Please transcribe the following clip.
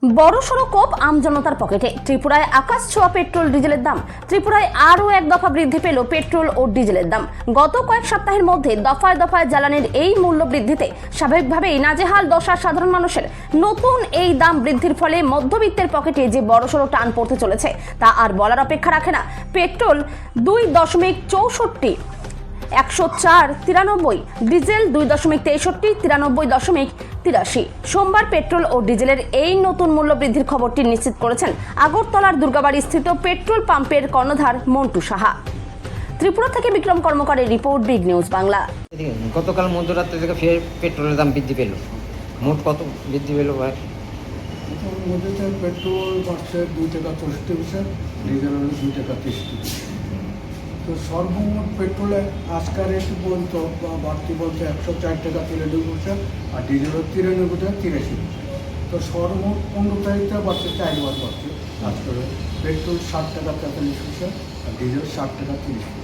বড়সড় কোপ আমজনতার পকেটে। ত্রিপুরায় আকাশ ছোঁয়া পেট্রোল ডিজেলের দাম। ত্রিপুরায় আরও এক দফা বৃদ্ধি পেল পেট্রোল ও ডিজেলের দাম। গত কয়েক সপ্তাহের মধ্যে দফায় দফায় জ্বালানির এই মূল্য বৃদ্ধিতে স্বাভাবিকভাবেই নাজেহাল দশা সাধারণ মানুষের। নতুন এই দাম বৃদ্ধির ফলে মধ্যবিত্তের পকেটে যে বড়সড় টান পড়তে চলেছে তা আর বলার অপেক্ষা রাখে না। Petrol 2.64 104.93, diesel 2.63 93.83। সোমবার পেট্রোল ও ডিজেলের এই নতুন মূল্য বৃদ্ধির খবরটি নিশ্চিত করেছেন আগরতলার দুর্গাবাড়ি স্থিত পেট্রোল পাম্পের কর্ণধার মন্টু সাহা। ত্রিপুরা থেকে বিক্রম কর্মকারের রিপোর্ট, বিগ নিউজ বাংলা। গতকাল মধ্যরাত্রি থেকে ফের পেট্রোলের দাম বৃদ্ধি পেল। মোট কত বৃদ্ধি পেল ভাই? মধ্যে পেট্রোল বাড়ছে 2 টাকা 64 পয়সা, ডিজেল হলো 2 টাকা 30 পয়সা। তো সর্বমোট পেট্রোলে আজকাল একটু পর্যন্ত বা বাড়তি বলতে 104 টাকা 93 পয়সা, আর ডিজেল 93 টাকা 83 পয়সা। তো সর্বমোট 15 তারিখটা বাড়ছে 4 বার বাড়ছে। আজকাল পেট্রোল 60 টাকা 43 পয়সা, আর ডিজেল 60 টাকা 30 পয়সা।